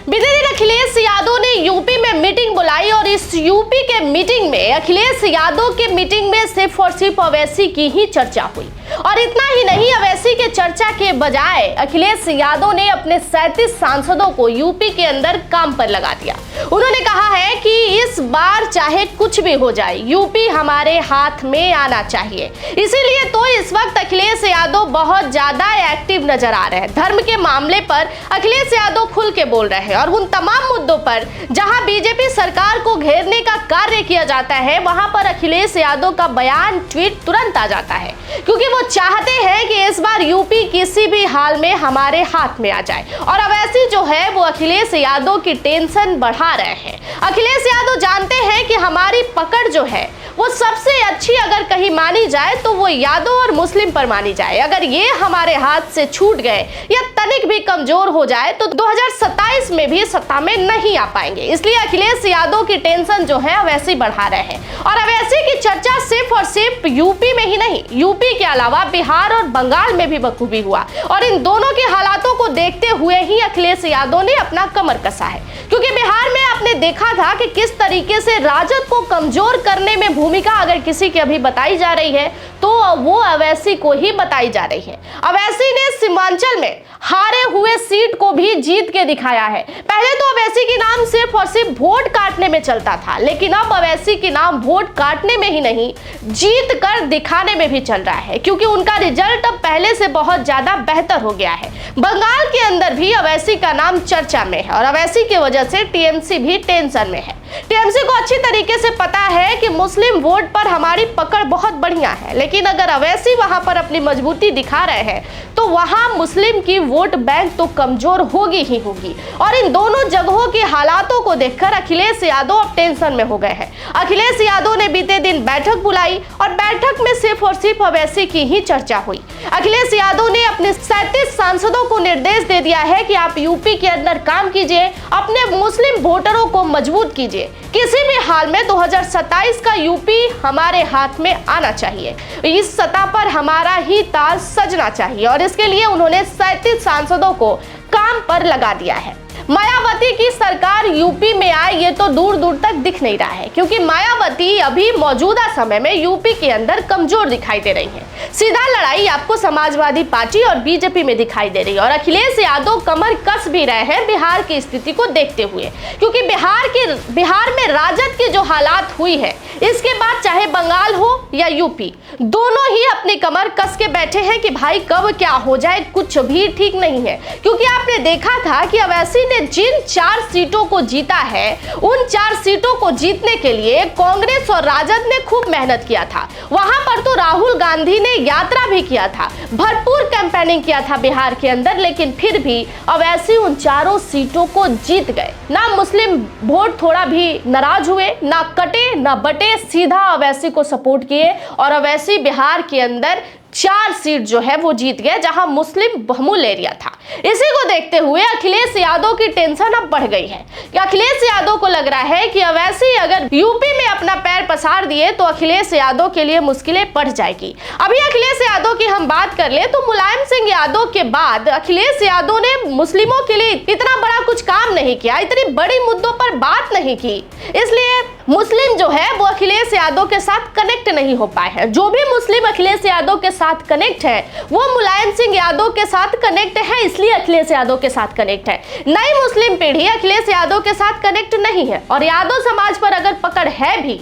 बीते दिन अखिलेश यादव ने यूपी में मीटिंग बुलाई और इस यूपी के मीटिंग में अखिलेश यादव के मीटिंग में सिर्फ और सिर्फ ओवैसी की ही चर्चा हुई। और इतना ही नहीं, ओवैसी के चर्चा के बजाय अखिलेश यादव ने अपने 37 सांसदों को यूपी के अंदर काम पर लगा दिया। उन्होंने कहा है कि इस बार चाहे कुछ भी हो जाए, यूपी हमारे हाथ में आना चाहिए। इसीलिए तो इस वक्त अखिलेश यादव बहुत ज्यादा एक्टिव नजर आ रहे हैं। धर्म के मामले पर अखिलेश यादव खुल के बोल रहे हैं और उन तमाम मुद्दों पर जहां बीजेपी सरकार को घेरने का कार्य किया जाता है, वहां पर अखिलेश यादव का बयान, ट्वीट तुरंत आ जाता है, क्योंकि वो चाहते हैं कि इस बार यूपी किसी भी हाल में हमारे हाथ में आ जाए। और ओवैसी जो है वो अखिलेश यादव की टेंशन बढ़ा रहे हैं। अखिलेश यादव जानते हैं कि हमारी पकड़ जो है वो सबसे अच्छी अगर कहीं मानी जाए तो वो यादव और मुस्लिम पर मानी जाए। अगर ये हमारे हाथ से छूट गए या तनिक भी कमजोर हो जाए तो 2027 में भी सत्ता में नहीं आ पाएंगे। इसलिए अखिलेश यादव की टेंशन जो है ओवैसी बढ़ा रहे हैं। और ओवैसी की चर्चा सिर्फ और सिर्फ यूपी में ही नहीं, यूपी के अलावा बिहार और बंगाल में भी बखूबी हुआ। और इन दोनों के हालातों को देखते हुए ही अखिलेश यादव ने अपना कमर कसा है, क्योंकि बिहार में आपने देखा था कि किस तरीके से राजद को कमजोर करने में भूमिका अगर किसी की अभी बताई जा रही है तो वो ओवैसी को ही बताई जा रही है। ओवैसी ने सीमांचल में हारे हुए सीट को भी जीत के दिखाया है। पहले तो ओवैसी की नाम सिर्फ और सिर्फ वोट काटने में चलता था, लेकिन अब ओवैसी की नाम वोट काटने में ही नहीं, जीत कर दिखाने में भी चल रहा है, क्योंकि उनका रिजल्ट अब पहले से बहुत ज्यादा बेहतर हो गया है। बंगाल के अंदर भी ओवैसी का नाम चर्चा में है और ओवैसी की वजह से टीएमसी भी टेंशन में है। टीएमसी को अच्छी तरीके से पता है कि मुस्लिम वोट पर हमारी पकड़ बहुत बढ़िया है, लेकिन अगर ओवैसी वहां पर अपनी मजबूती दिखा रहे हैं तो वहां मुस्लिम की वोट बैंक तो कमजोर होगी ही होगी। और इन दोनों जगहों के हालातों को देखकर अखिलेश यादव अब टेंशन में हो गए हैं। अखिलेश यादव ने बीते दिन बैठक बुलाई और बैठक में सिर्फ और सिर्फ ओवैसी की ही चर्चा हुई। अखिलेश यादव ने अपने 37 सांसदों को निर्देश दे दिया है कि आप यूपी के अंदर काम कीजिए, अपने मुस्लिम वोटरों को मजबूत कीजिए। किसी भी हाल में 2027 का यूपी हमारे हाथ में आना चाहिए, इस सत्ता पर हमारा ही ताज सजना चाहिए। और इसके लिए उन्होंने 37 सांसदों को काम पर लगा दिया है। मायावती की सरकार यूपी में आए ये तो दूर दूर तक दिख नहीं रहा है, क्योंकि मायावती अभी मौजूदा समय में यूपी के अंदर कमजोर दिखाई दे रही है। सीधा लड़ाई आपको समाजवादी पार्टी और बीजेपी में दिखाई दे रही है। और अखिलेश यादव कमर कस भी रहे हैं बिहार की स्थिति को देखते हुए, क्योंकि बिहार में राजद की जो हालात हुई है, इसके बाद चाहे बंगाल हो या यूपी, दोनों ही अपनी कमर कस के बैठे हैं कि भाई कब क्या हो जाए कुछ भी ठीक नहीं है। क्योंकि आपने देखा था कि ओवैसी ने जिन 4 सीटों को जीता है, उन 4 सीटों को जीतने के लिए कांग्रेस और राजद ने खूब मेहनत किया था। वहां पर तो राहुल गांधी ने यात्रा भी किया था, भरपूर कैंपेनिंग किया था बिहार के अंदर, लेकिन फिर भी ओवैसी उन 4 सीटों को जीत गए। ना मुस्लिम वोट थोड़ा भी नाराज हुए, ना कटे ना बटे, सीधा ओवैसी को सपोर्ट किए और ओवैसी बिहार के अंदर 4 सीट जो है वो जीत गए, जहां मुस्लिम बहुमूल्य एरिया था। इसी को देखते हुए अखिलेश यादव की टेंशन अब बढ़ गई है कि अखिलेश यादव को लग रहा है कि ओवैसी अगर यूपी में अपना पैर पसार दिए तो अखिलेश यादव के लिए मुश्किलें बढ़ जाएगी। अभी अखिलेश यादव की हम बात कर ले तो मुलायम सिंह यादव के बाद अखिलेश यादव ने मुस्लिमों के लिए इतना बड़ा कुछ काम नहीं किया, इतनी बड़ी मुद्दों पर बात नहीं की, इसलिए मुस्लिम जो है वो अखिलेश यादव के साथ कनेक्ट नहीं हो पाए हैं। जो भी मुस्लिम अखिलेश यादव के साथ कनेक्ट है वो मुलायम सिंह यादव के साथ कनेक्ट है, इसलिए अखिलेश यादव के साथ कनेक्ट है। नई मुस्लिम पीढ़ी अखिलेश यादव के साथ कनेक्ट नहीं है। और यादव समाज पर अगर पकड़ है भी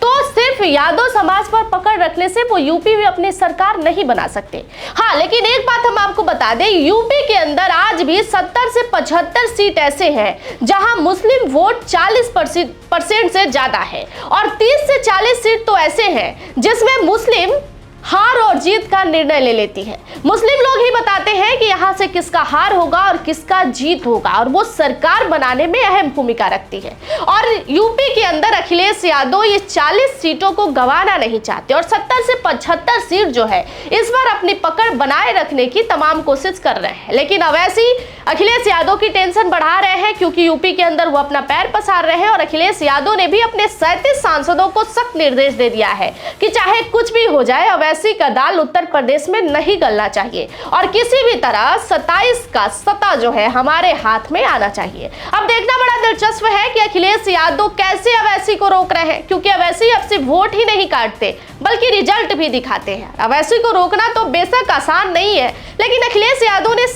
तो सिर्फ यादव समाज पर पकड़ रखने से वो यूपी में अपनी सरकार नहीं बना सकते। हाँ, लेकिन एक बात हम आपको बता दें, यूपी के अंदर आज भी 70 से 75 सीट ऐसे हैं जहां मुस्लिम वोट 40% से ज्यादा है और 30 से 40 सीट तो ऐसे हैं जिसमें मुस्लिम हार और जीत का निर्णय ले लेती है। मुस्लिम लोग ही बताते हैं कि यहाँ से किसका हार होगा और किसका जीत होगा, और वो सरकार बनाने में अहम भूमिका रखती है। और यूपी के अंदर अखिलेश यादव ये 40 सीटों को गंवाना नहीं चाहते और 70 से 75 सीट जो है इस बार अपनी पकड़ बनाए रखने की तमाम कोशिश कर रहे हैं। लेकिन ओवैसी अखिलेश यादव की टेंशन बढ़ा रहे हैं, क्योंकि यूपी के अंदर वो अपना पैर पसार रहे हैं। और अखिलेश यादव ने भी अपने 37 सांसदों को सख्त निर्देश दे दिया है कि चाहे कुछ भी हो जाए ओवैसी का दाल उत्तर प्रदेश में नहीं गलना चाहिए और किसी भी तरह 27 का सत्ता जो है हमारे हाथ में आना चाहिए। अब देखना बड़ा दिलचस्प है कि अखिलेश यादव कैसे ओवैसी को रोक रहे हैं, क्योंकि ओवैसी अब सिर्फ वोट ही नहीं काटते बल्कि रिजल्ट भी दिखाते हैं। ओवैसी को रोकना तो बेशक आसान नहीं है, लेकिन अखिलेश यादव ने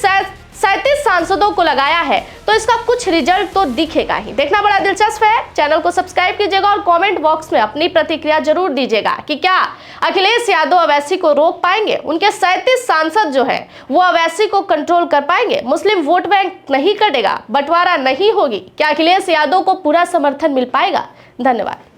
37 सांसदों को लगाया है तो इसका कुछ रिजल्ट तो दिखेगा ही। देखना बड़ा दिलचस्प है। चैनल को सब्सक्राइब कीजिएगा और कमेंट बॉक्स में अपनी प्रतिक्रिया जरूर दीजिएगा कि क्या अखिलेश यादव ओवैसी को रोक पाएंगे, उनके 37 सांसद जो है वो ओवैसी को कंट्रोल कर पाएंगे, मुस्लिम वोट बैंक नहीं कटेगा, बंटवारा नहीं होगी, क्या अखिलेश यादव को पूरा समर्थन मिल पाएगा। धन्यवाद।